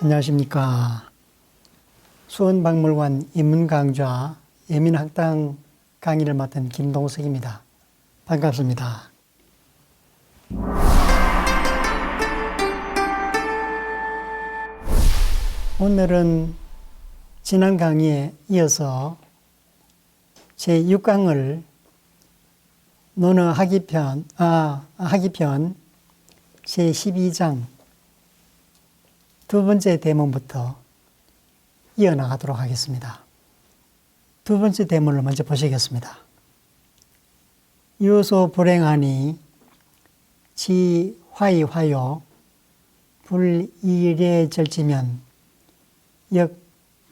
안녕하십니까. 수원박물관 인문강좌 예민학당 강의를 맡은 김동석입니다. 반갑습니다. 오늘은 지난 강의에 이어서 제6강을 논어하기편 제12장 두 번째 대문부터 이어나가도록 하겠습니다. 두 번째 대문을 먼저 보시겠습니다. 유소 불행하니 지 화이 화요 불이례 절지면 역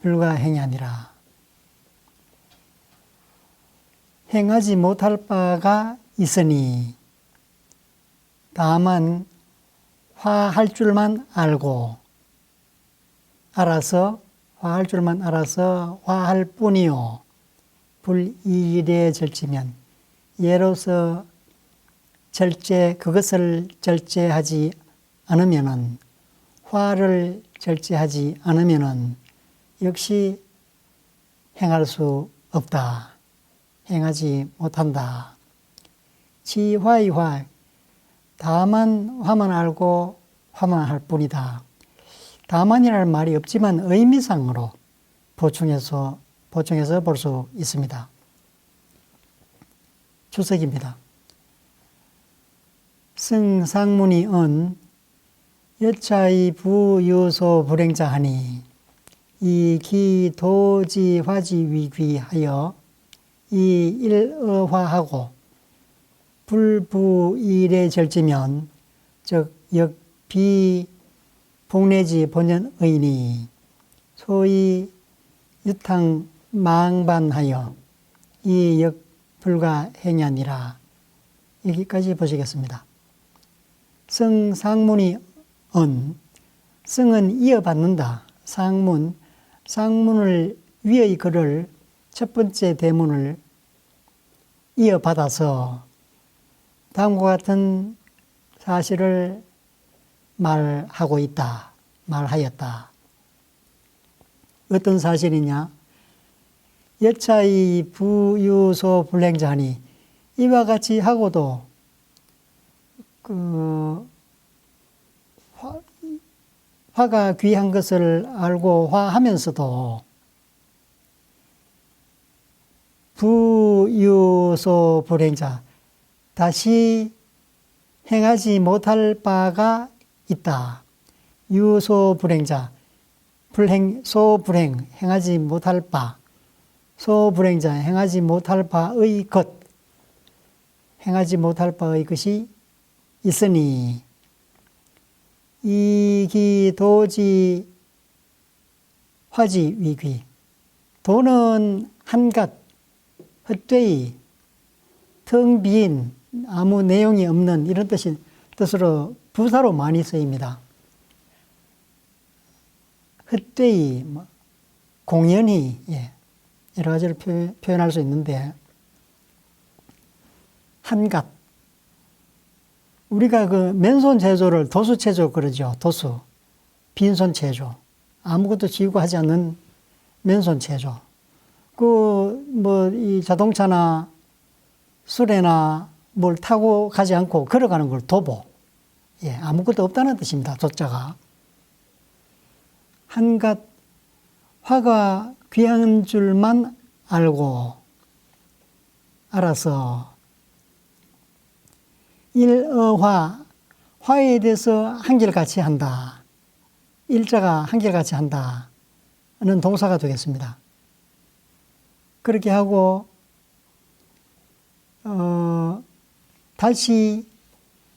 불가행하니라. 행하지 못할 바가 있으니 다만 화할 줄만 화할 줄만 알아서 화할 뿐이요. 불이례 절지면 예로서 그것을 절제하지 않으면은 화를 절제하지 않으면은 역시 행할 수 없다. 행하지 못한다. 지화의 화, 다만 화만 알고 화만 할 뿐이다. 다만이라는 말이 없지만 의미상으로 보충해서 볼 수 있습니다. 주석입니다. 승상문이 은 여차의 부유소 불행자하니 이기 도지 화지 위귀하여 이 일어화하고 불부일에 절지면 즉 역비 복내지 본연의니 소위 유탕 망반하여 이 역불가행하니라. 여기까지 보시겠습니다. 성상문이 은 성은 이어받는다. 상문을 위의 글을 첫 번째 대문을 이어받아서 다음과 같은 사실을 말하였다. 어떤 사실이냐? 여차의 부유소 불행자니 이와 같이 하고도 화가 귀한 것을 알고 화하면서도 부유소 불행자, 다시 행하지 못할 바가 있다. 유소 불행자, 소불행, 행하지 못할 바, 소불행자, 행하지 못할 바의 것이 있으니 이기도지 화지 위귀. 도는 한갓, 헛되이, 텅 빈, 아무 내용이 없는 이런 뜻으로 부사로 많이 쓰입니다. 헛되이, 공연히, 여러 가지를 표현할 수 있는데, 한갓. 우리가 맨손 체조를 도수 체조 그러죠. 도수. 빈손 체조. 아무것도 쥐고 하지 않는 맨손 체조. 이 자동차나 수레나 뭘 타고 가지 않고 걸어가는 걸 도보. 아무것도 없다는 뜻입니다. 도자가. 한갓 화가 귀한 줄만 알아서 화에 대해서 한결같이 한다. 일자가 한결같이 한다는 동사가 되겠습니다. 그렇게 하고 다시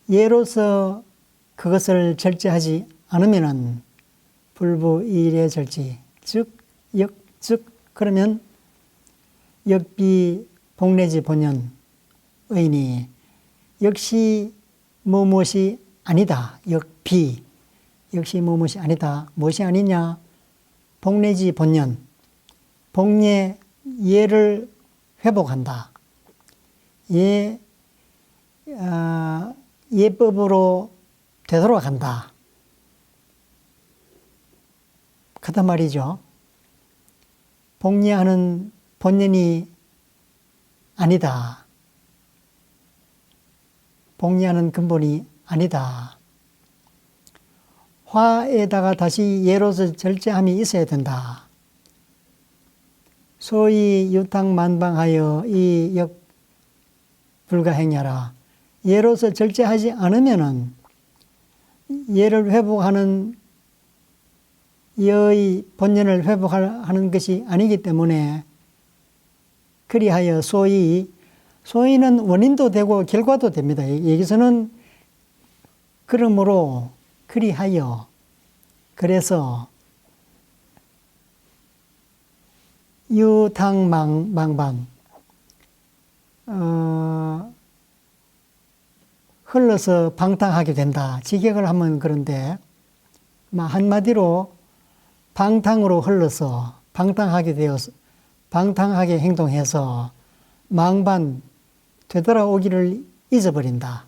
예로서 그것을 절제하지 않으면은 불부일의 절지, 즉 그러면 역비 복내지 본연의니 역시 무엇이 아니다. 역비 역시 무엇이 아니다. 무엇이 아니냐? 복내지 본연, 복내 예를 회복한다. 예법으로 되돌아간다. 그단 말이죠. 복리하는 본연이 아니다. 복리하는 근본이 아니다. 화에다가 다시 예로서 절제함이 있어야 된다. 소위 유탕만방하여 이 역 불가행야라. 예로서 절제하지 않으면은 예를 회복하는 여의 본연을 회복하는 것이 아니기 때문에 그리하여 소위는 원인도 되고 결과도 됩니다. 여기서는 그러므로 그리하여 그래서 유탕망방 흘러서 방탕하게 된다. 직역을 하면 그런데 한마디로 방탕으로 흘러서 방탕하게 행동해서 망반 되돌아오기를 잊어버린다.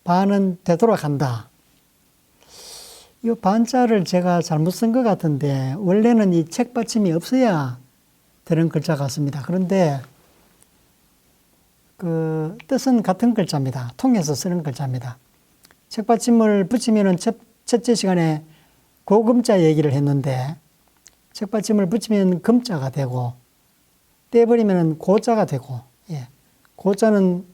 반은 되돌아간다. 이 반자를 제가 잘못 쓴 것 같은데 원래는 이 책받침이 없어야 되는 글자 같습니다. 그런데 그 뜻은 같은 글자입니다. 통해서 쓰는 글자입니다. 책받침을 붙이면은 첫째 시간에 고금자 얘기를 했는데 책받침을 붙이면 금자가 되고 떼버리면 고자가 되고, 고자는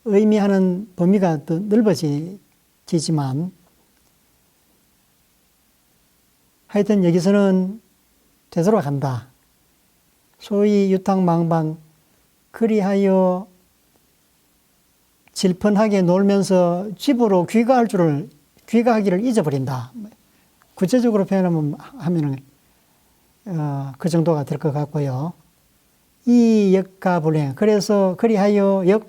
의미하는 범위가 더 넓어지지만 하여튼 여기서는 되돌아간다. 소위 유탕망방 그리하여 질펀하게 놀면서 집으로 귀가하기를 잊어버린다. 구체적으로 표현하면 그 정도가 될 것 같고요. 이 역가 불행. 그래서 그리하여 역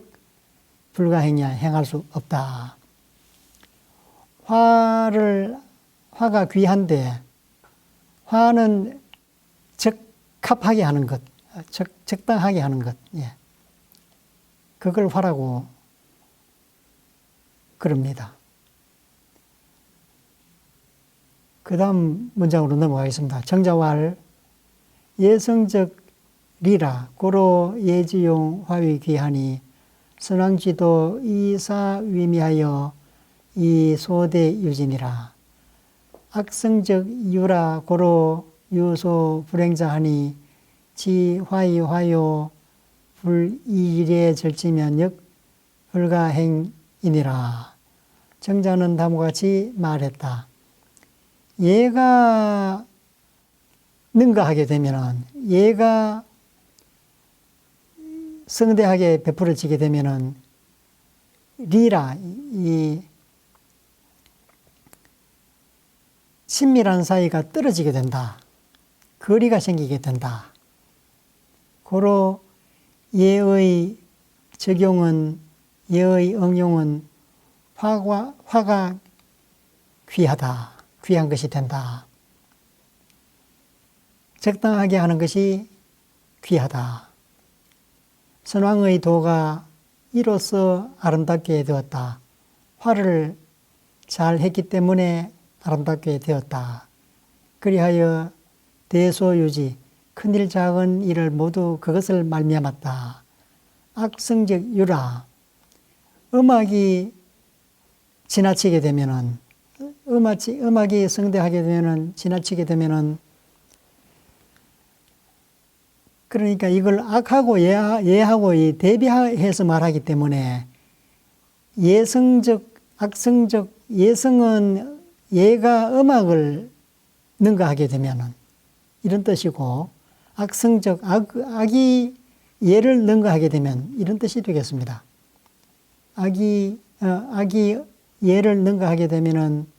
불가행이야 행할 수 없다. 화가 귀한데 화는 적합하게 하는 것, 적당하게 하는 것. 그걸 화라고 그럽니다. 그 다음 문장으로 넘어가겠습니다. 정자왈 예성적 리라 고로 예지용 화위 귀하니 선왕지도 이사위미하여 이소대 유진이라 악성적 유라 고로 유소 불행자하니 지화이 화요 불이일에 절지면 역 불가행이니라. 정자는 다음과 같이 말했다. 얘가 능가하게 되면은 얘가 성대하게 베풀어지게 되면은 리라 이 친밀한 사이가 떨어지게 된다. 거리가 생기게 된다. 고로 예의 적용은 예의 응용은 화가 귀하다. 귀한 것이 된다. 적당하게 하는 것이 귀하다. 선왕의 도가 이로써 아름답게 되었다. 화를 잘 했기 때문에 아름답게 되었다. 그리하여 대소유지 큰일 작은 일을 모두 그것을 말미암았다. 악성적 유라 음악이 지나치게 되면은 음악이 성대하게 되면은 지나치게 되면은 그러니까 이걸 악하고 예하고 대비해서 말하기 때문에 예성적 악성적 예성은 예가 음악을 능가하게 되면은 이런 뜻이고 악성적 악이 예를 능가하게 되면 이런 뜻이 되겠습니다. 악이 예를 능가하게 되면은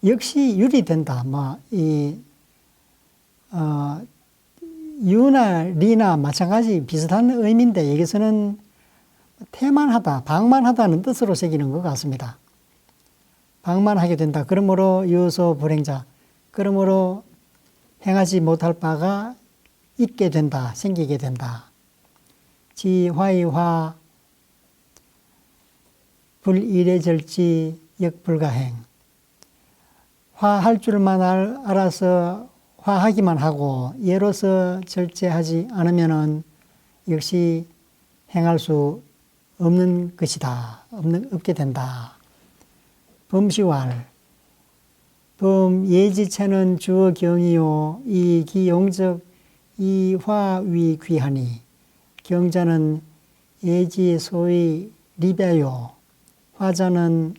역시 유리된다. 유나 리나 마찬가지 비슷한 의미인데 여기서는 태만하다, 방만하다는 뜻으로 새기는 것 같습니다. 방만하게 된다. 그러므로 유소 불행자. 그러므로 행하지 못할 바가 있게 된다. 생기게 된다. 지화이화 불이래절지 역불가행. 화할 줄만 알아서 화하기만 하고 예로서 절제하지 않으면은 역시 행할 수 없는 것이다. 없게 된다. 범시왈. 범예지체는 주어 경이요. 이 기용적 이화위 귀하니. 경자는 예지 소위 리배요. 화자는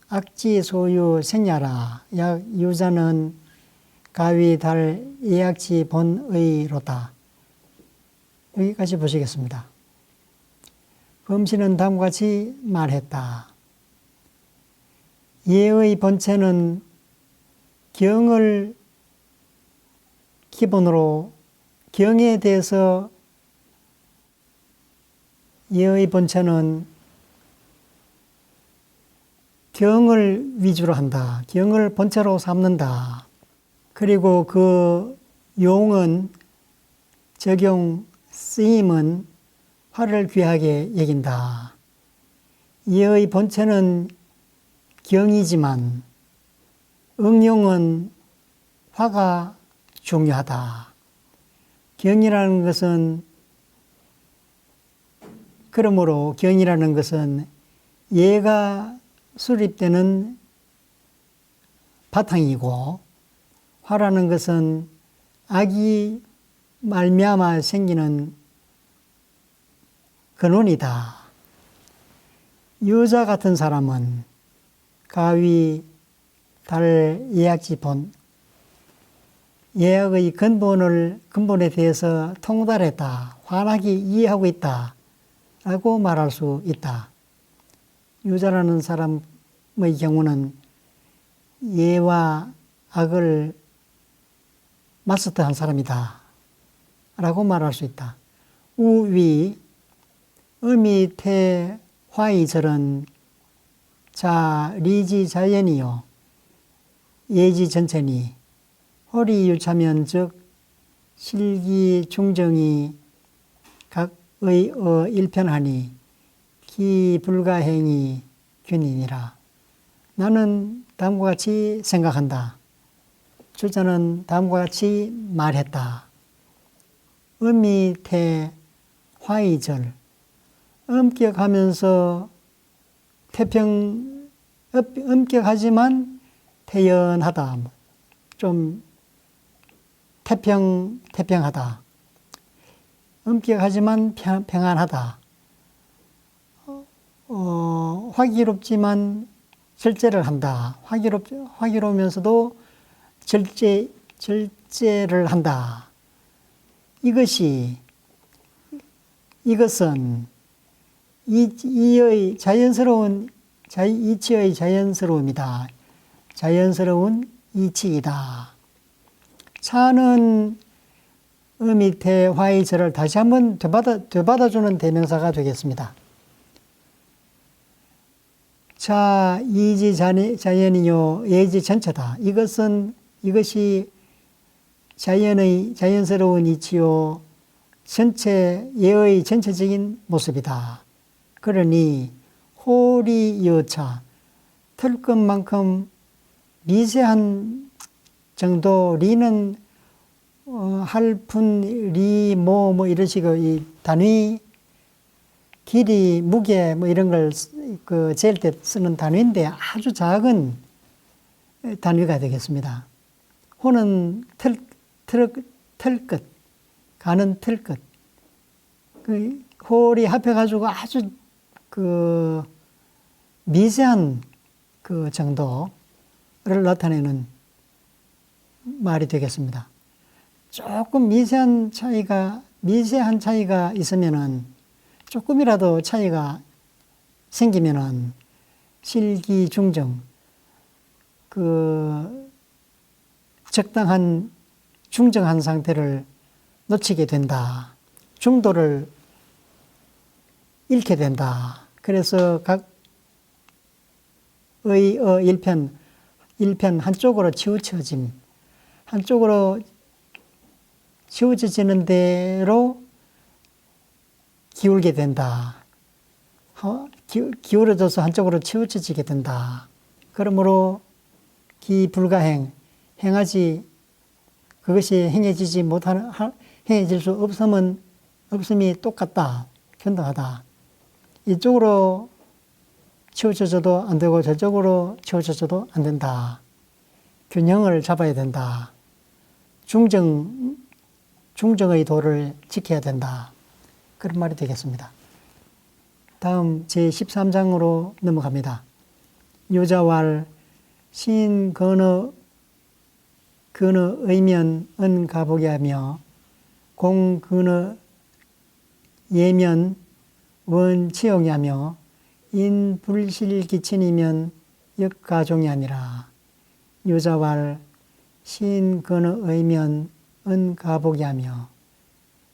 악지 소유 생야라. 약 유자는 가위 달 예약지 본의로다. 여기까지 보시겠습니다. 범시는 다음과 같이 말했다. 예의 본체는 경을 기본으로 경에 대해서 예의 본체는 경을 위주로 한다. 경을 본체로 삼는다. 그리고 그 용은 적용 쓰임은 화를 귀하게 여긴다. 예의 본체는 경이지만 응용은 화가 중요하다. 경이라는 것은 그러므로 경이라는 것은 예가 수립되는 바탕이고 화라는 것은 악이 말미암아 생기는 근원이다. 유자 같은 사람은 가위, 달, 예약지 본, 예약의 근본에 대해서 통달했다. 환하게 이해하고 있다. 라고 말할 수 있다. 유자라는 사람의 경우는 예와 악을 마스터한 사람이다. 라고 말할 수 있다. 우위, 음이 태, 화이절은 자, 리지 자연이요. 예지 전체니. 허리 유차면 즉, 실기 중정이 각의 일편하니, 기 불가행이 균이니라. 나는 다음과 같이 생각한다. 주자는 다음과 같이 말했다. 음이 태, 화이절. 엄격하면서 엄격하지만 태연하다. 좀 태평하다. 엄격하지만 평안하다. 화기롭지만 절제를 한다. 화기로우면서도 절제를 한다. 이것은 이의 자연스러운 이치의 자연스러움이다. 자연스러운 이치이다. 차는 밑에 화이절을 다시 한번 되받아주는 대명사가 되겠습니다. 자, 이지 자연이요, 예지 전체다. 이것이 자연스러운 이치요, 예의 전체적인 모습이다. 그러니, 호리 여차, 틀 것만큼 미세한 정도, 리는 할푼, 리, 뭐 이런 식으로 이 단위, 길이, 무게 뭐 이런 걸 잴 때 쓰는 단위인데 아주 작은 단위가 되겠습니다. 호는 틀끝, 가는 틀끝. 그 홀이 합해가지고 아주 미세한 그 정도를 나타내는 말이 되겠습니다. 조금 미세한 차이가 있으면은 조금이라도 차이가 생기면은 실기중정, 적당한 중정한 상태를 놓치게 된다. 중도를 잃게 된다. 그래서 일편 한쪽으로 한쪽으로 치우쳐지는 대로 기울게 된다. 기울어져서 한쪽으로 치우쳐지게 된다. 그러므로 기불가행, 그것이 행해질 수 없음이 똑같다. 견당하다. 이쪽으로 치우쳐져도 안 되고 저쪽으로 치우쳐져도 안 된다. 균형을 잡아야 된다. 중정의 도를 지켜야 된다. 그런 말이 되겠습니다. 다음 제13장으로 넘어갑니다. 유자왈 신 근어 의면 은 가보게 하며 공 근어 예면 원 치용이 하며 인 불실 기친이면 역가종이 아니라 유자왈 신 근어 의면 은 가보게 하며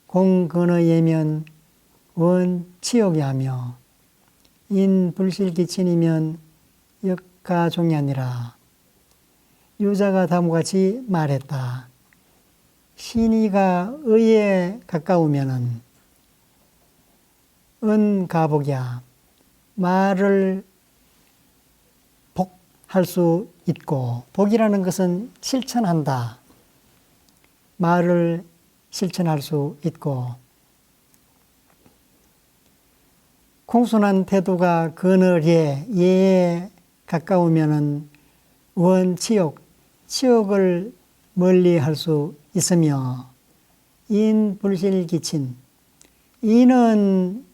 공 근어 예면 원 치욕이 하며 인 불실 기친이면 역가종이 아니라 유자가 다음과 같이 말했다. 신이가 의에 가까우면은 가복이야. 말을 복할 수 있고, 복이라는 것은 실천한다. 말을 실천할 수 있고, 공손한 태도가 그늘에 예에 가까우면은 치욕을 멀리 할 수 있으며, 인불실기친, 인은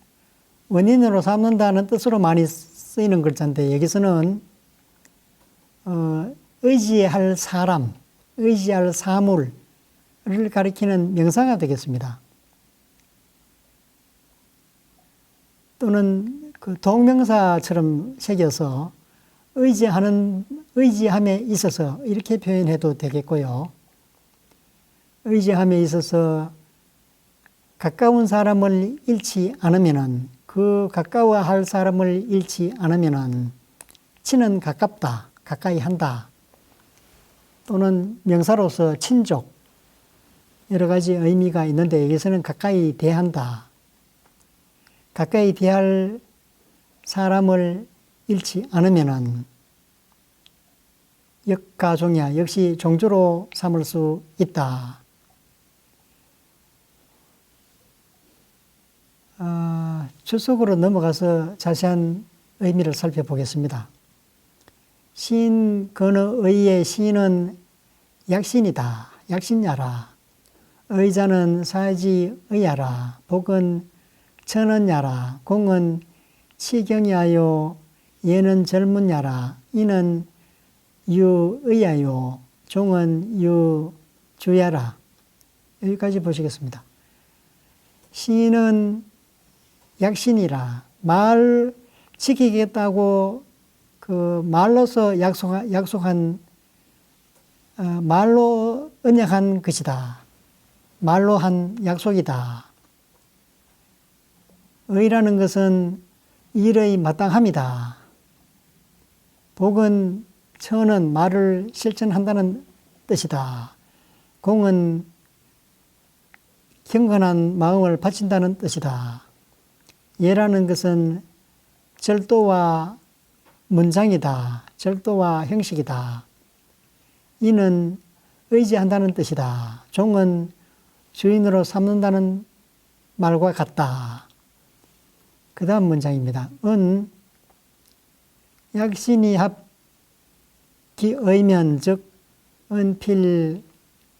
원인으로 삼는다는 뜻으로 많이 쓰이는 글자인데, 여기서는 의지할 사람, 의지할 사물을 가리키는 명사가 되겠습니다. 또는 그 동명사처럼 새겨서 의지함에 있어서 이렇게 표현해도 되겠고요. 의지함에 있어서 가까운 사람을 잃지 않으면은, 그 가까워할 사람을 잃지 않으면은 친은 가깝다, 가까이 한다. 또는 명사로서 친족, 여러 가지 의미가 있는데 여기서는 가까이 대한다. 가까이 대할 사람을 잃지 않으면은 역가종이야. 역시 종주로 삼을 수 있다. 주석으로 넘어가서 자세한 의미를 살펴보겠습니다. 신, 근어의의 신은 약신이다. 약신야라. 의자는 사지의야라. 복은 천은야라. 공은 치경야요. 예는 젊은야라. 이는 유의야요. 종은 유주야라. 여기까지 보시겠습니다. 신은 약신이라. 말 지키겠다고 그 말로서 약속한 말로 언약한 것이다. 말로 한 약속이다. 의라는 것은 일의 마땅함이다. 복은 천은 말을 실천한다는 뜻이다. 공은 경건한 마음을 바친다는 뜻이다. 예라는 것은 절도와 문장이다. 절도와 형식이다. 이는 의지한다는 뜻이다. 종은 주인으로 삼는다는 말과 같다. 그 다음 문장입니다. 약신이 합기의면 즉 은필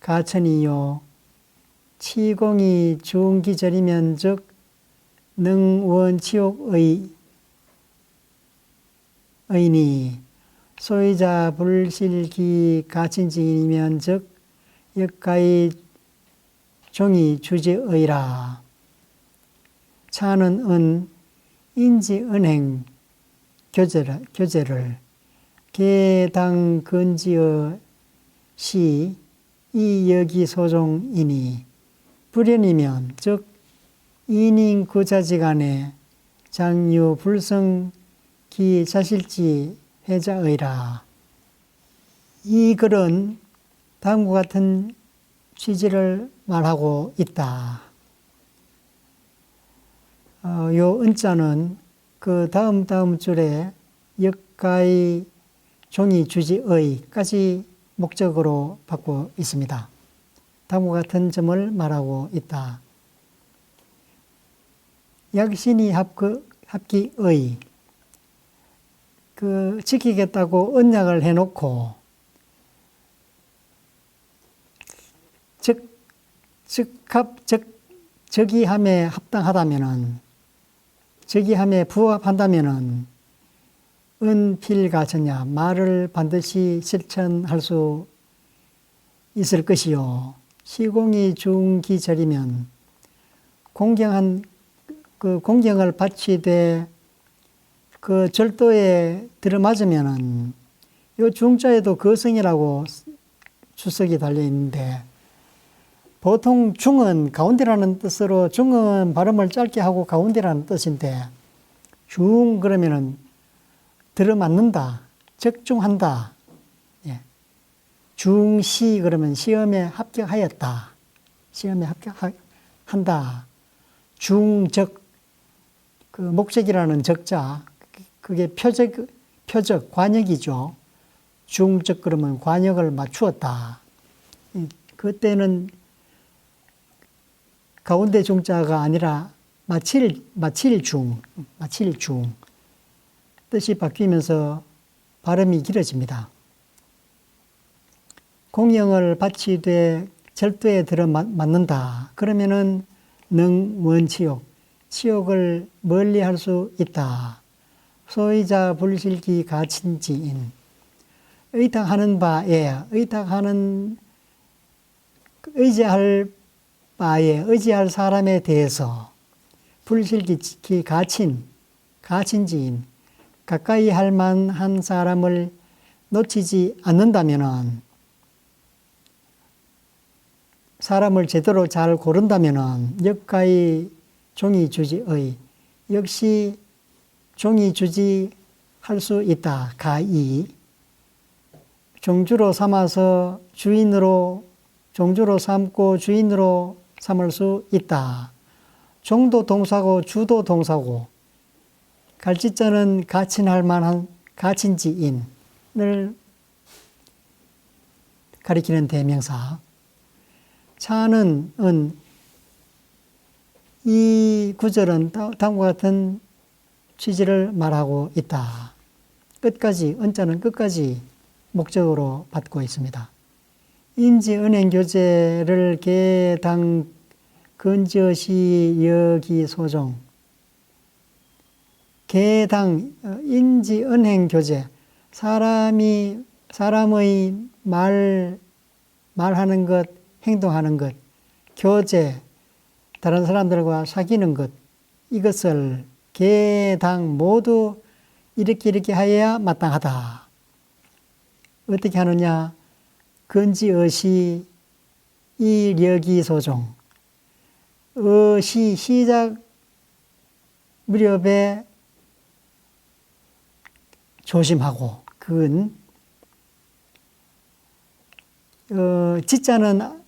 가천이요. 치공이 중기절이면 즉 능원치욕의 의니 소유자 불실기 가친지이면 즉 역가의 종이 주지의라. 차는 인지은행 교제를 개당 근지어 시 이여기 소종이니 불연이면 즉 인인 구자지간에 장유 불성 기 자실지 회자의라. 이 글은 다음과 같은 취지를 말하고 있다. 요 은자는 그 다음 줄에 역가의 종이 주지의까지 목적으로 받고 있습니다. 다음과 같은 점을 말하고 있다. 약신이 합기의 그 지키겠다고 언약을 해놓고 적이함에 합당하다면은 적이함에 부합한다면은 은필가처냐 말을 반드시 실천할 수 있을 것이요. 시공이 중기절이면 공경한 그 공경을 바치되 그 절도에 들어맞으면은 요 중자에도 거성이라고 주석이 달려 있는데 보통 중은 가운데라는 뜻으로 중은 발음을 짧게 하고 가운데라는 뜻인데 중 그러면은 들어맞는다, 적중한다. 예. 중시 그러면 시험에 합격하였다. 시험에 합격한다. 중적 그 목적이라는 적자 그게 표적 관역이죠. 중적 그러면 관역을 맞추었다. 그때는 가운데 중자가 아니라 마칠 중 뜻이 바뀌면서 발음이 길어집니다. 공영을 바치되 절도에 들어맞는다. 그러면은 능원치욕, 치욕을 멀리할 수 있다. 소이자 불실기 가친지인 의탁하는 바에 의지할 바에 의지할 사람에 대해서 불실기 가친지인 가까이 할 만한 사람을 놓치지 않는다면은 사람을 제대로 잘 고른다면은 역가의 종이 주지의 역시 종이 주지할 수 있다. 가이 종주로 삼아서 종주로 삼고 주인으로 삼을 수 있다. 종도 동사고 주도 동사고 갈지자는 가친할 만한 가친지인을 가리키는 대명사. 차는 이 구절은 다음과 같은 취지를 말하고 있다. 끝까지 은자는 끝까지 목적으로 받고 있습니다. 인지 은행 교재를 개당 근저시 여기 소종 개당 인지 은행 교재 사람의 말하는 것 행동하는 것 교제 다른 사람들과 사귀는 것 이것을 개당 모두 이렇게 하여야 마땅하다. 어떻게 하느냐? 근지어시 이력이 소종 시작 무렵에 조심하고 지자는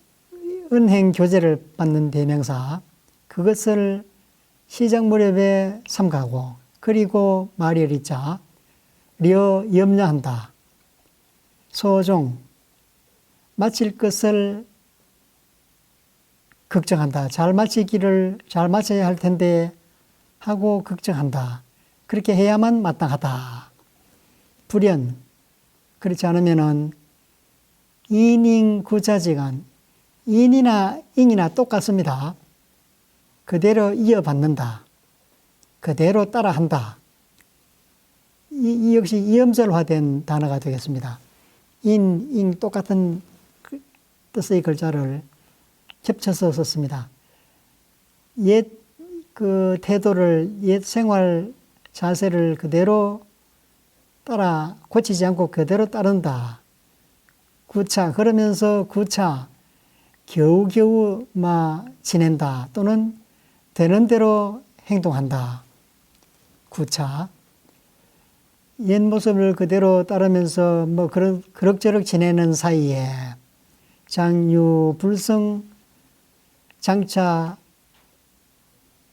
은행 교재를 받는 대명사 그것을 시작 무렵에 삼가고 그리고 말열이자 염려한다. 소종 마칠 것을 걱정한다. 잘 마쳐야 할 텐데 하고 걱정한다. 그렇게 해야만 마땅하다. 불연 그렇지 않으면은 인인 구자지간 인이나 잉이나 똑같습니다. 그대로 이어받는다. 그대로 따라한다. 이 역시 이음절화된 단어가 되겠습니다. 잉 똑같은 뜻의 글자를 겹쳐서 썼습니다. 옛 그 태도를 옛 생활 자세를 그대로 따라 고치지 않고 그대로 따른다. 구차 그러면서 구차 겨우겨우 지낸다 또는 되는 대로 행동한다. 구차 옛 모습을 그대로 따르면서 그럭저럭 지내는 사이에 장유 불성 장차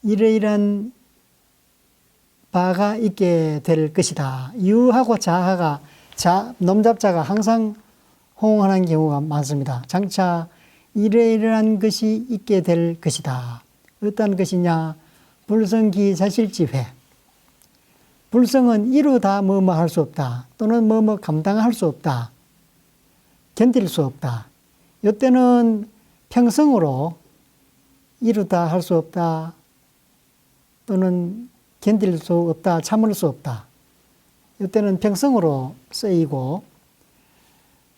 이러이러한 바가 있게 될 것이다. 유하고 자하가 놈잡자가 항상 호응하는 경우가 많습니다. 장차 이러이러한 것이 있게 될 것이다. 어떤 것이냐? 불성기 자실지회. 불성은 이루다 뭐뭐 할 수 없다. 또는 뭐뭐 감당할 수 없다. 견딜 수 없다. 이때는 평성으로 이루다 할 수 없다. 또는 견딜 수 없다. 참을 수 없다. 이때는 평성으로 쓰이고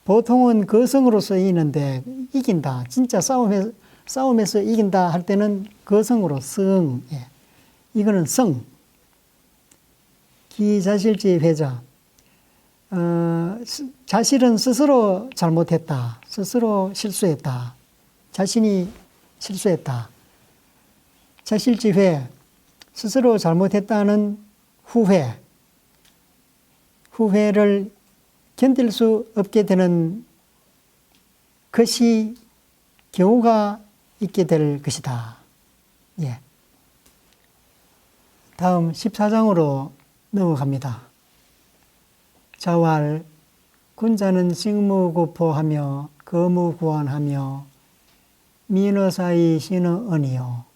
보통은 거성으로 쓰이는데 이긴다. 진짜 싸움에서 이긴다 할 때는 거성으로 성. 예. 이거는 성. 기자실지 회자. 자실은 스스로 잘못했다. 스스로 실수했다. 자신이 실수했다. 자실지회. 스스로 잘못했다는 후회. 후회를 견딜 수 없게 되는 것이 경우가 있게 될 것이다. 예. 다음 14장으로 넘어갑니다. 자왈 군자는 식무구포하며 거무구원하며 민어사이 신어언이요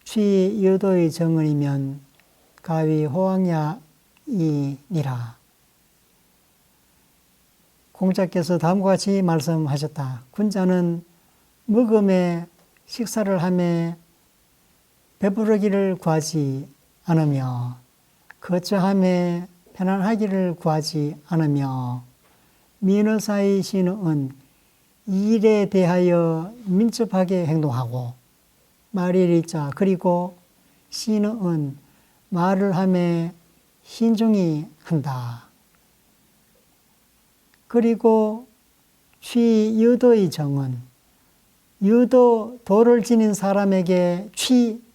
취유도의 정언이면 가위 호황야이니라. 공자께서 다음과 같이 말씀하셨다. 군자는 먹음에 식사를 하며 배부르기를 구하지 않으며 거처함에 편안하기를 구하지 않으며 민어사이 신은 일에 대하여 민첩하게 행동하고 말일이자 그리고 신은 말을 하며 신중히 한다. 그리고 취유도의 정은 유도 도를 지닌 사람에게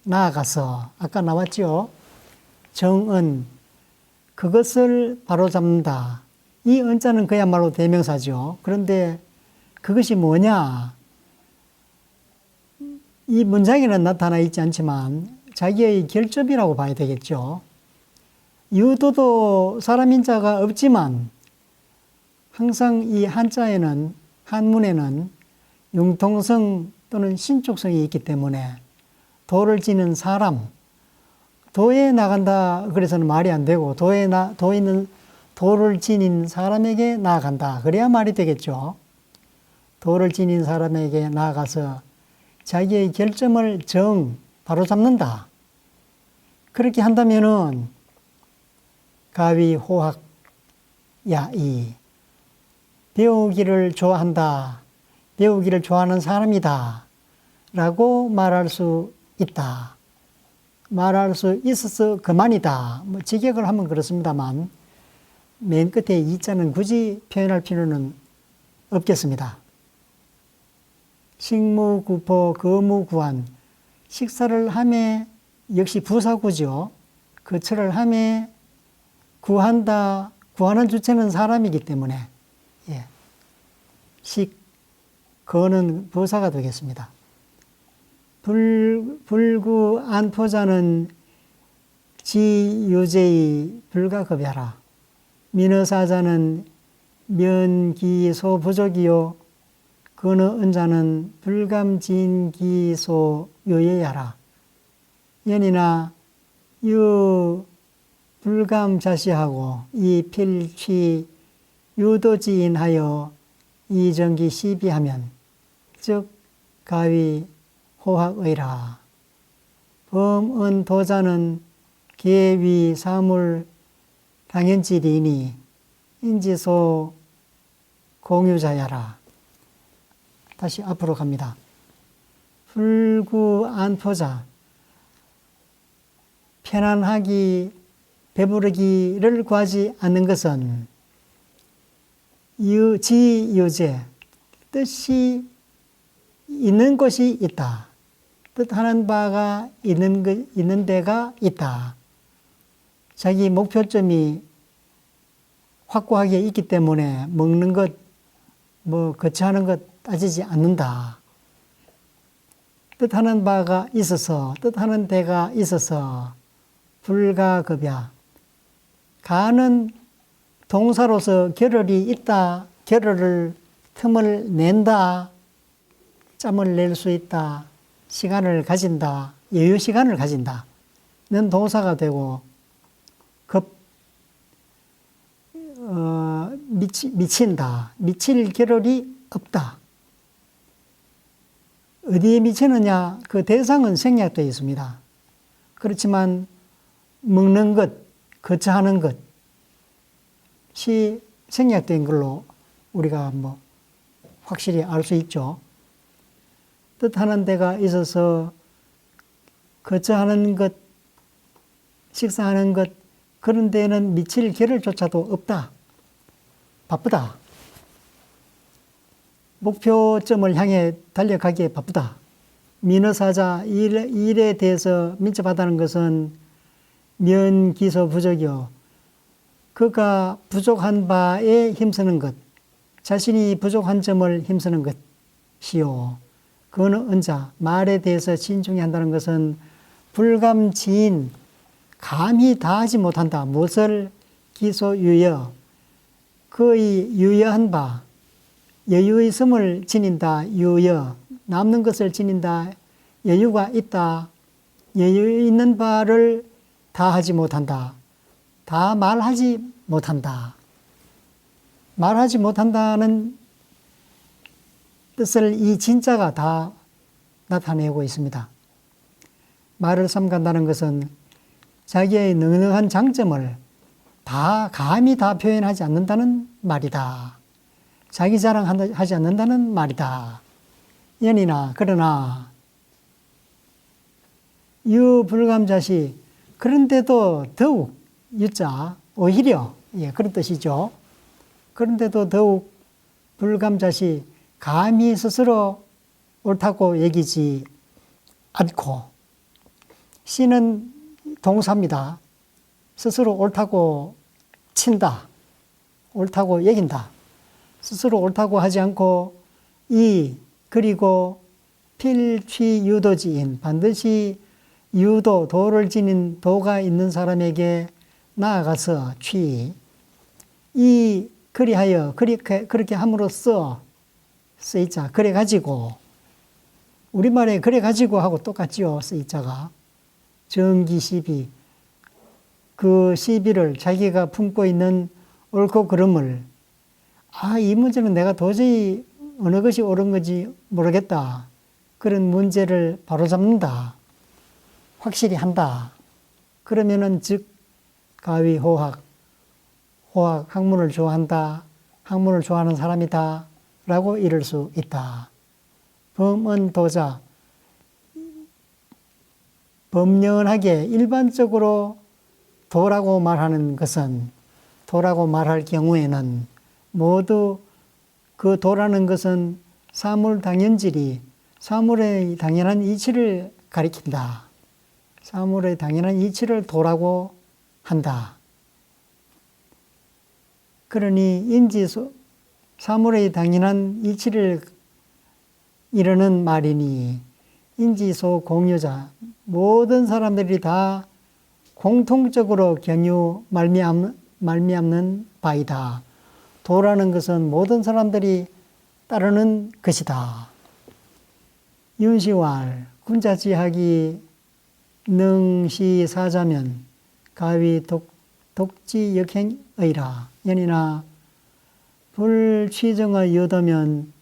나아가서 아까 나왔죠. 정은 그것을 바로잡는다. 이 은자는 그야말로 대명사죠. 그런데 그것이 뭐냐? 이 문장에는 나타나 있지 않지만 자기의 결점이라고 봐야 되겠죠. 유도도 사람 인자가 없지만 항상 이 한자에는 한문에는 융통성 또는 신축성이 있기 때문에 도를 지는 사람, 도에 나간다 그래서는 말이 안 되고 도에 있는 도를 지닌 사람에게 나아간다. 그래야 말이 되겠죠. 도를 지닌 사람에게 나아가서 자기의 결점을 바로잡는다. 그렇게 한다면은 가위 호학 야이 배우기를 좋아한다. 배우기를 좋아하는 사람이다. 라고 말할 수 있다. 말할 수 있어서 그만이다. 뭐 직역을 하면 그렇습니다만 맨 끝에 이자는 굳이 표현할 필요는 없겠습니다. 식무구포 거무구한 식사를 하며 역시 부사구죠. 거처를 하며 구한다. 구하는 주체는 사람이기 때문에 예. 거는 부사가 되겠습니다. 불구 안포자는 지유제의 불가급야라. 민어사자는 면기소 부족이요 근어은자는 불감진기소 요예야라. 연이나 유 불감자시하고 이 필취 유도지인하여 이정기 시비하면 즉 가위 호학의라. 범은 도자는 계위 사물 당연지리니 인지소 공유자야라. 다시 앞으로 갑니다. 불구 안포자 편안하기 배부르기를 구하지 않는 것은 지유제 뜻이 있는 곳이 있다. 뜻하는 바가 있는 데가 있다. 자기 목표점이 확고하게 있기 때문에 먹는 것, 거치하는 것 따지지 않는다. 뜻하는 바가 있어서, 뜻하는 데가 있어서 불가급야. 가는 동사로서 결혈이 있다, 결혈을 틈을 낸다, 짬을 낼 수 있다, 시간을 가진다, 여유 시간을 가진다 는 동사가 되고, 미친다, 미칠 겨를이 없다. 어디에 미치느냐? 그 대상은 생략되어 있습니다. 그렇지만 먹는 것, 거처하는 것이 생략된 걸로 우리가 확실히 알 수 있죠. 뜻하는 데가 있어서 거처하는 것, 식사하는 것, 그런 데에는 미칠 겨를조차도 없다. 바쁘다. 목표점을 향해 달려가기에 바쁘다. 민어사자, 일에 대해서 민첩하다는 것은 면기소 부족이요. 그가 부족한 바에 힘쓰는 것, 자신이 부족한 점을 힘쓰는 것이요. 그는 은자, 말에 대해서 신중히 한다는 것은 불감지인, 감히 다하지 못한다. 무엇을 기소유여, 그의 유여한 바, 여유의 섬을 지닌다. 유여, 남는 것을 지닌다. 여유가 있다. 여유 있는 바를 다 하지 못한다. 다 말하지 못한다. 말하지 못한다는 뜻을 이 진짜가 다 나타내고 있습니다. 말을 삼간다는 것은 자기의 넉넉한 장점을 감히 다 표현하지 않는다는 말이다. 자기 자랑하지 않는다는 말이다. 연이나 그러나 유불감자시, 그런데도 더욱 유자 오히려 그런 뜻이죠. 그런데도 더욱 불감자시, 감히 스스로 옳다고 여기지 않고, 시는 동사입니다. 스스로 옳다고 친다, 옳다고 여긴다. 스스로 옳다고 하지 않고 그리고 필취유도지인, 반드시 도를 지닌 도가 있는 사람에게 나아가서 그리하여, 그렇게 함으로써 쓰이자, 그래가지고, 우리말에 그래가지고 하고 똑같지요, 쓰이자가. 정기시비, 그 시비를, 자기가 품고 있는 옳고 그름을, 이 문제는 내가 도저히 어느 것이 옳은 건지 모르겠다. 그런 문제를 바로잡는다. 확실히 한다. 그러면은 즉 가위 호학, 학문을 좋아한다. 학문을 좋아하는 사람이다. 라고 이럴 수 있다. 범은 도자, 범연하게 일반적으로 도라고 말하는 것은, 도라고 말할 경우에는 모두 그 도라는 것은 사물당연질이, 사물의 당연한 이치를 가리킨다. 사물의 당연한 이치를 도라고 한다. 그러니 사물의 당연한 이치를 이르는 말이니, 인지소 공유자, 모든 사람들이 다 공통적으로 말미암는 바이다. 도라는 것은 모든 사람들이 따르는 것이다. 윤시왈, 군자지하기 능시사자면 가위 독지역행의라. 연이나 불취정의 여도면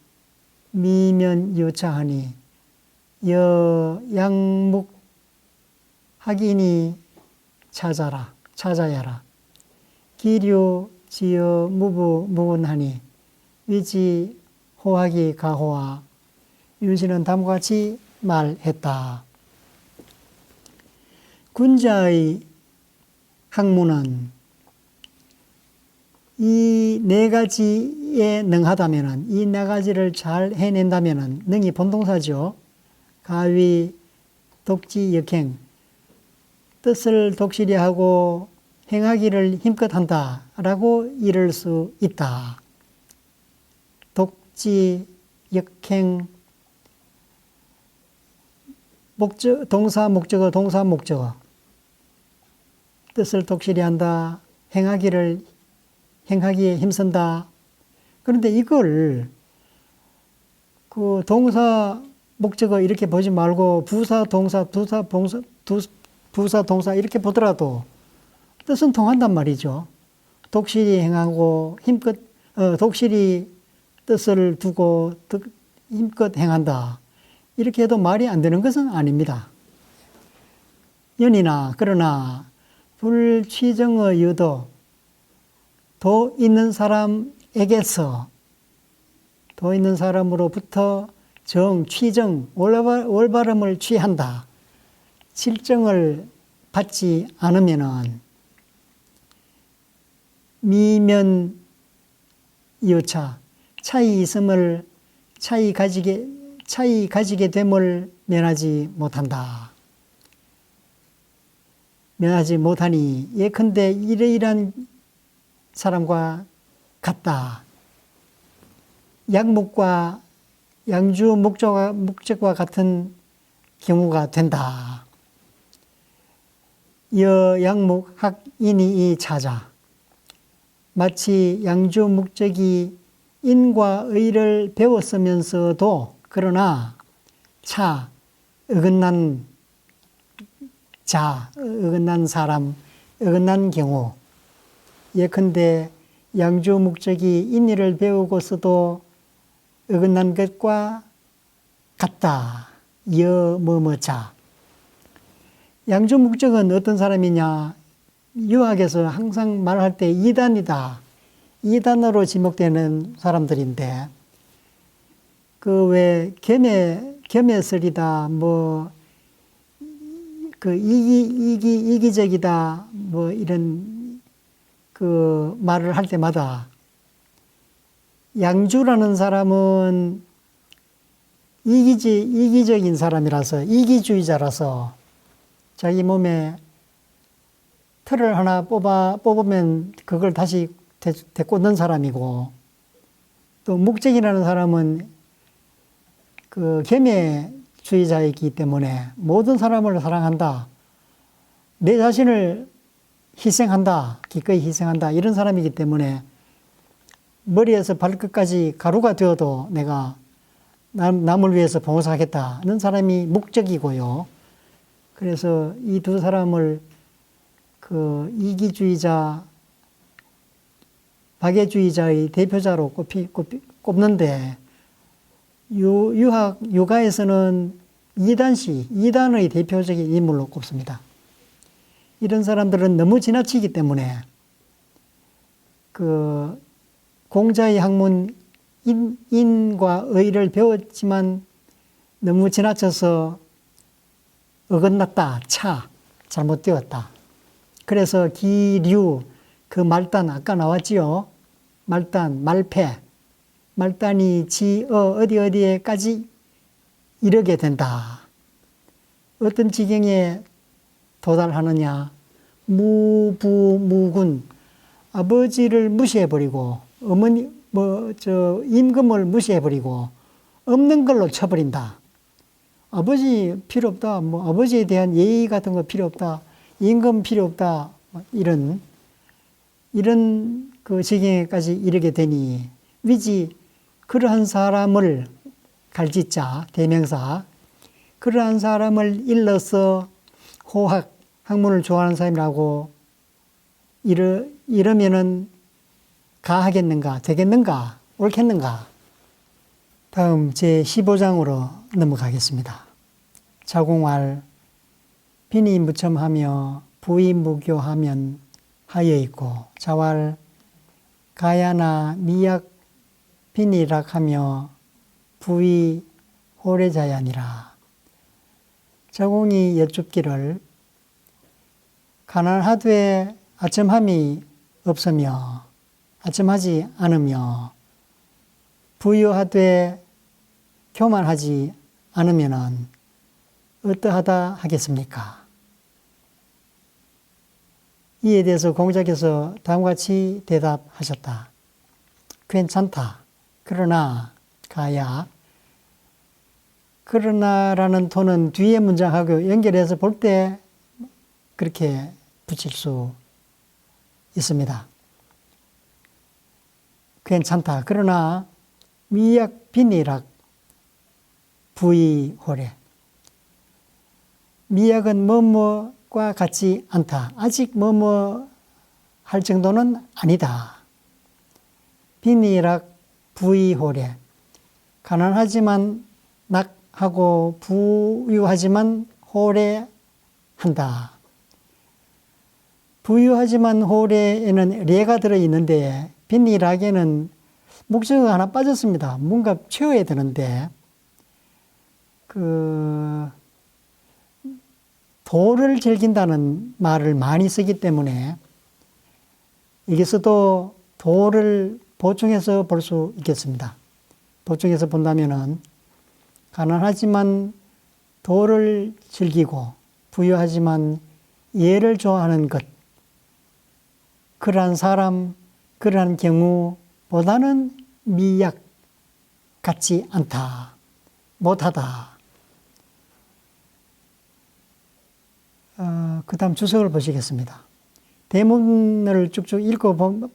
미면유차하니 양묵학인이 찾아야라. 기류 지어 무분하니 위지 호학이 가호와. 윤씨는 다음과 같이 말했다. 군자의 학문은 이 네 가지에 능하다면은, 이 네 가지를 잘 해낸다면은, 능이 본동사죠. 가위, 독지, 역행, 뜻을 독실히 하고 행하기를 힘껏 한다 라고 이를 수 있다. 독지, 역행, 동사, 목적어. 뜻을 독실히 한다. 행하기에 힘쓴다. 그런데 이걸 그 동사 목적어 이렇게 보지 말고 부사 동사 부사 동사 이렇게 보더라도 뜻은 통한단 말이죠. 독실히 행하고 힘껏 독실히 뜻을 두고 힘껏 행한다. 이렇게 해도 말이 안 되는 것은 아닙니다. 연이나 그러나 불취정의 유도 도 있는 사람으로부터 취정, 올바름을 취한다. 칠정을 받지 않으면은 미면 여차 차이 가지게 됨을 면하지 못하니 예컨대 이러이러한 사람과 같다. 양목과 양주 목적과 같은 경우가 된다. 양목 학인이 이 차자. 마치 양주 목적이 인과 의를 배웠으면서도 그러나 어긋난 사람, 어긋난 경우 예컨대 양주 목적이 인의를 배우고서도 어긋난 것과 같다. 양주 목적은 어떤 사람이냐? 유학에서 항상 말할 때 이단이다. 이단으로 지목되는 사람들인데 그 왜 겸해설이다. 이기적이다. 이런 그 말을 할 때마다 양주라는 사람은 이기적인 사람이라서 이기주의자라서 자기 몸에 틀을 하나 뽑으면 그걸 다시 되꽂는 사람이고 또 목적이라는 사람은 그 겸해주의자이기 때문에 모든 사람을 사랑한다. 내 자신을 희생한다. 기꺼이 희생한다. 이런 사람이기 때문에 머리에서 발끝까지 가루가 되어도 내가 남을 위해서 봉사하겠다는 사람이 목적이고요. 그래서 이 두 사람을 그 이기주의자, 박애주의자의 대표자로 꼽는데 유가에서는 이단의 대표적인 인물로 꼽습니다. 이런 사람들은 너무 지나치기 때문에 그 공자의 학문 인과 의를 배웠지만 너무 지나쳐서 어긋났다, 잘못되었다. 그래서 기류, 그 말단 아까 나왔지요. 말단, 말패. 말단이 어디에까지 이르게 된다. 어떤 지경에 도달하느냐. 무군. 아버지를 무시해버리고, 임금을 무시해버리고, 없는 걸로 쳐버린다. 아버지 필요 없다. 아버지에 대한 예의 같은 거 필요 없다. 임금 필요 없다. 이런 그 지경에까지 이르게 되니, 그러한 사람을 갈짓자, 대명사, 그러한 사람을 일러서 학문을 좋아하는 사람이라고 이러면은 가하겠는가, 되겠는가, 옳겠는가. 다음 제15장으로 넘어가겠습니다. 자공할 빈이 무첨하며 부이 무교하면 하여 있고 자왈 가야나 미약 빈이락하며 부이 호래자야니라. 자공이 여쭙기를 가난하되 아첨함이 없으며 아첨하지 않으며 부유하되 교만하지 않으면은 어떠하다 하겠습니까? 이에 대해서 공자께서 다음과 같이 대답하셨다. 괜찮다. 그러나 가야. 그러나라는 토는 뒤에 문장하고 연결해서 볼 때 그렇게 붙일 수 있습니다. 괜찮다. 그러나 미약, 빈이락, 부의호래. 미약은 뭐뭐과 같지 않다. 아직 뭐뭐 할 정도는 아니다. 빈이락, 부의호래. 가난하지만 낙하고 부유하지만 호래한다. 부유하지만 호래에는 레가 들어있는데 빈이락에는 목적어가 하나 빠졌습니다. 뭔가 채워야 되는데 도를 즐긴다는 말을 많이 쓰기 때문에 여기서도 도를 보충해서 볼 수 있겠습니다. 보충해서 본다면은 가난하지만 도를 즐기고 부유하지만 예를 좋아하는 것, 그러한 사람, 그러한 경우보다는 미약 같지 않다, 못하다. 그 다음 주석을 보시겠습니다. 대문을 쭉쭉 읽어보면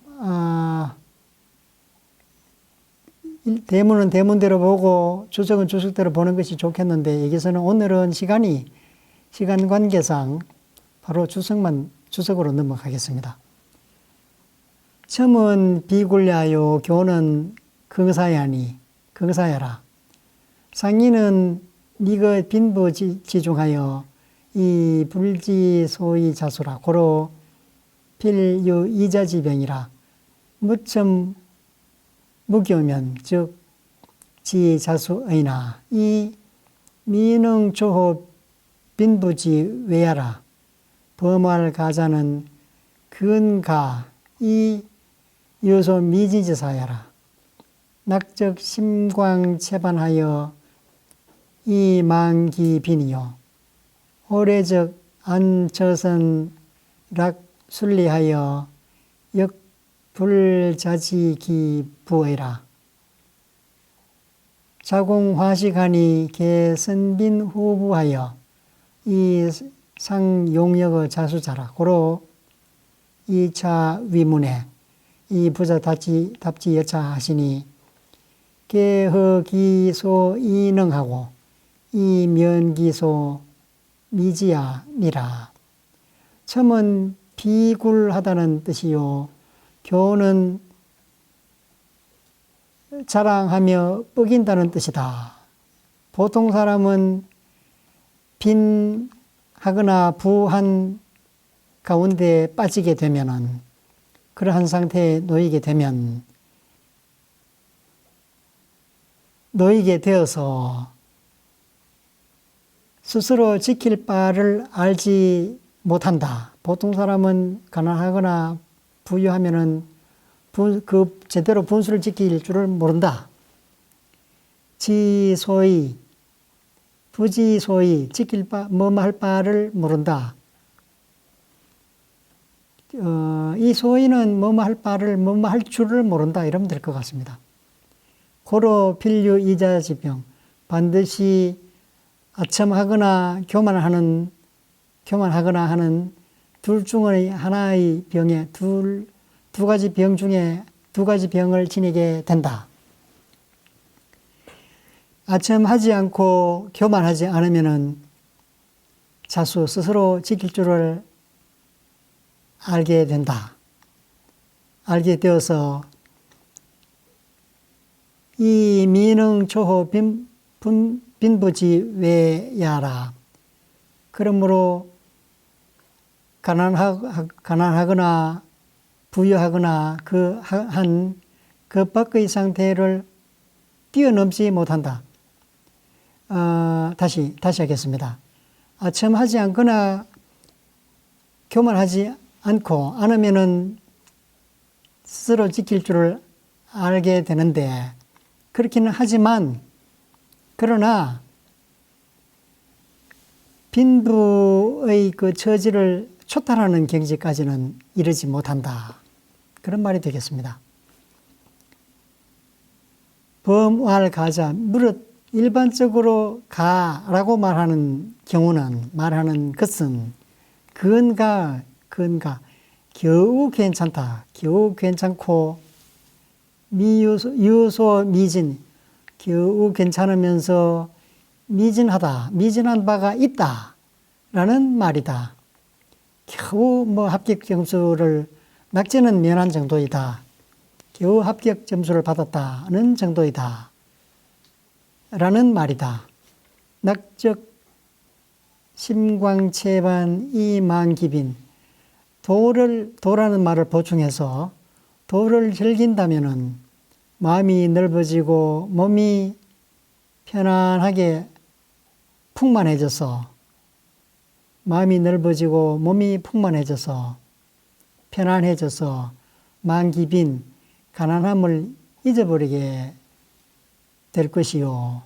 대문은 대문대로 보고 주석은 주석대로 보는 것이 좋겠는데 여기서는 오늘은 시간 관계상 바로 주석으로 넘어가겠습니다. 첨은 비굴야요 교는 긍사야라. 상인은 니거 빈부지중하여 이 불지소이 자수라. 고로 필유 이자지병이라. 무첨 무교면 즉 지자수의나 이 미능조호 빈부지 외야라. 범할 가자는 근가 이 요소 미지지사야라. 낙적 심광체반하여 이 만기빈이요. 오래적 안처선 락순리하여 역불자지기부의라. 자공화시하니 개선빈 후부하여 이 상용역의 자수자라. 고로 2차 위문에 이 부자 답지 여차하시니 개허기소 이능하고 이 면기소 미지야니라. 첨은 비굴하다는 뜻이요. 교는 자랑하며 뻐긴다는 뜻이다. 보통 사람은 빈하거나 부한 가운데 빠지게 되면은 그러한 상태에 놓이게 되어서 스스로 지킬 바를 알지 못한다. 보통 사람은 가난하거나 부유하면은 제대로 분수를 지킬 줄을 모른다. 부지소이 지킬 바, 뭐할 바를 모른다. 이 소위는 뭐할 바를 뭐할 줄을 모른다. 이러면 될 것 같습니다. 고로 필유 이자지병. 반드시 아첨하거나 교만하거나 하는 둘 중의 하나의 병에 두 가지 병 중에 두 가지 병을 지니게 된다. 아첨하지 않고 교만하지 않으면은 자수 스스로 지킬 줄을 알게 된다. 알게 되어서 이 미능 초호 빈부지 외야라. 그러므로 가난하거나 부유하거나 그 밖의 상태를 뛰어넘지 못한다. 다시 하겠습니다. 아첨하지 않거나 교만하지 않으면은 스스로 지킬 줄을 알게 되는데 그렇기는 하지만 그러나 빈부의 그 처지를 초탈하는 경지까지는 이르지 못한다. 그런 말이 되겠습니다. 범활 가자, 무릇 일반적으로 가라고 말하는 것은 근가 근가 겨우 괜찮다. 겨우 괜찮고 유소 미진 겨우 괜찮으면서 미진하다. 미진한 바가 있다. 라는 말이다. 겨우 뭐 합격 점수를 낙제는 면한 정도이다. 겨우 합격 점수를 받았다는 정도이다. 라는 말이다. 낙적 심광체반 이만기빈 도라는 말을 보충해서 도를 즐긴다면은 마음이 넓어지고 몸이 편안하게 풍만해져서 마음이 넓어지고 몸이 풍만해져서 편안해져서 만기빈 가난함을 잊어버리게 될 것이요.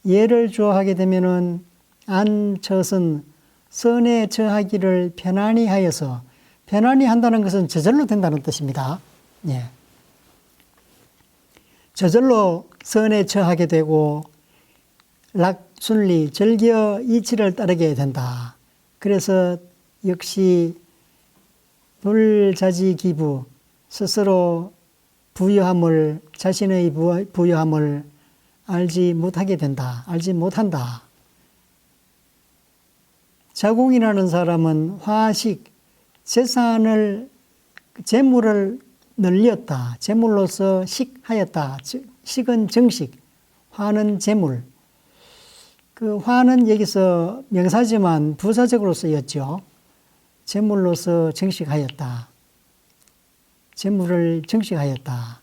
예를 주어하게 되면은 안처선 선에 처하기를 편안히 하여서 편안히 한다는 것은 저절로 된다는 뜻입니다. 예. 저절로 선에 처하게 되고 락순리 절겨 이치를 따르게 된다. 그래서 역시 불자지기부 스스로 부유함을 자신의 부유함을 알지 못하게 된다. 알지 못한다. 자공이라는 사람은 화식, 재물을 늘렸다. 재물로서 식하였다. 식은 정식, 화는 재물. 그 화는 여기서 명사지만 부사적으로 쓰였죠. 재물로서 정식하였다. 재물을 정식하였다.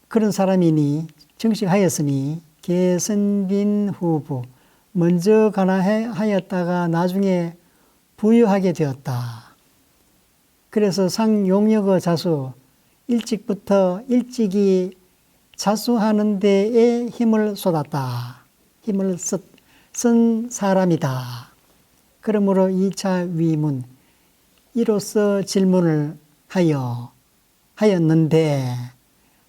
그런 사람이니 정식하였으니 개선빈 후부 먼저 가난하였다가 나중에 부유하게 되었다. 그래서 상용역어 자수 일찍부터 일찍이 자수하는 데에 힘을 쏟았다. 힘을 쓴 사람이다. 그러므로 2차 위문 이로써 질문을 하였는데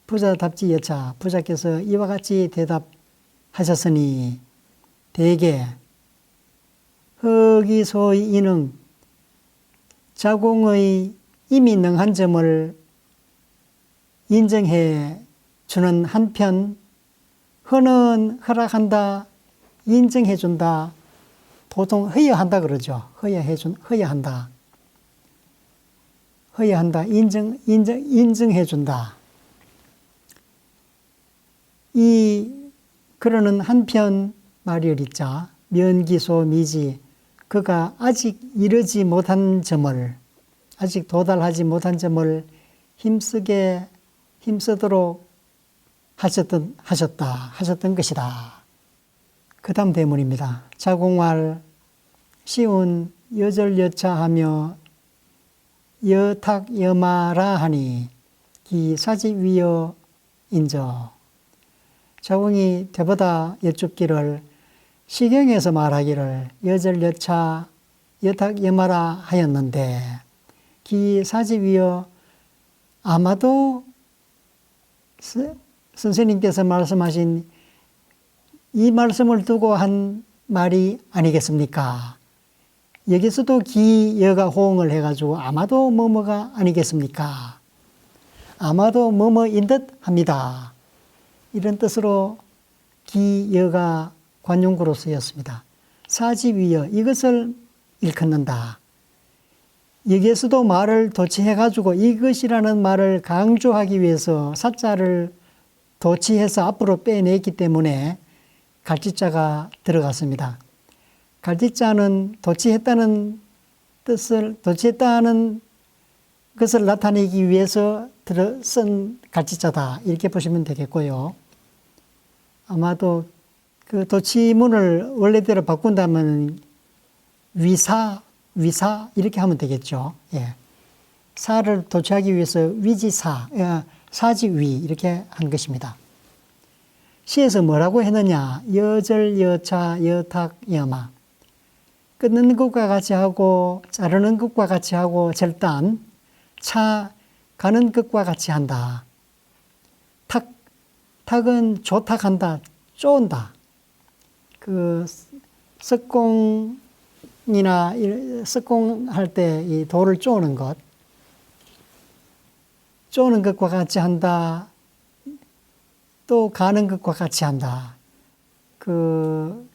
부자답지 여차 부자께서 이와 같이 대답하셨으니 대개 허기소의 이능 자공의 이미 능한 점을 인정해 주는 한편 허는 허락한다 인정해 준다 보통 허여한다 그러죠. 허여한다 인정해 준다. 그러는 한편 말이리자 면기소 미지 그가 아직 이르지 못한 점을 아직 도달하지 못한 점을 힘쓰도록 하셨던 것이다. 그 다음 대문입니다. 자공할 시운 여절여차하며 여탁여마라 하니 기사지위여 인저 자공이 되보다 여쭙기를 시경에서 말하기를 여절여차 여탁여마라 하였는데 기사지위여 아마도 선생님께서 말씀하신 이 말씀을 두고 한 말이 아니겠습니까? 여기서도 기여가 호응을 해가지고 아마도 뭐뭐가 아니겠습니까? 아마도 뭐뭐인 듯 합니다. 이런 뜻으로 기여가 관용구로 쓰였습니다. 사지위여 이것을 일컫는다. 여기에서도 말을 도치해가지고 이것이라는 말을 강조하기 위해서 사자를 도치해서 앞으로 빼냈기 때문에 갈지자가 들어갔습니다. 갈지자는 도치했다는 것을 나타내기 위해서 쓴 갈지자다. 이렇게 보시면 되겠고요. 아마도 그 도치문을 원래대로 바꾼다면 위사 이렇게 하면 되겠죠. 예. 사를 도치하기 위해서 위지사, 사지위 이렇게 한 것입니다. 시에서 뭐라고 했느냐? 여절, 여차, 여탁, 여마. 끊는 것과 같이 하고 자르는 것과 같이 하고 절단, 차, 가는 것과 같이 한다. 탁은 조탁한다, 쪼은다. 그 석공 석공이나 석공할 때 이 돌을 쪼는 것, 쪼는 것과 같이 한다. 또 가는 것과 같이 한다. 그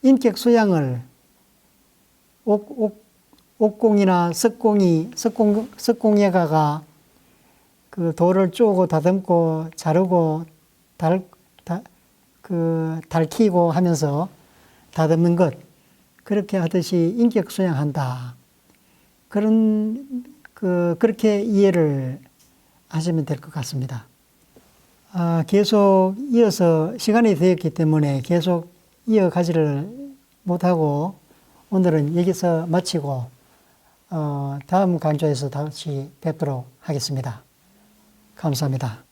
인격 수양을 옥공이나 석공예가가 그 돌을 쪼고 다듬고 자르고 달키고 하면서 다듬는 것, 그렇게 하듯이 인격 수양한다. 그렇게 이해를 하시면 될 것 같습니다. 계속 이어서 시간이 되었기 때문에 계속 이어가지를 못하고 오늘은 여기서 마치고 다음 강좌에서 다시 뵙도록 하겠습니다. 감사합니다.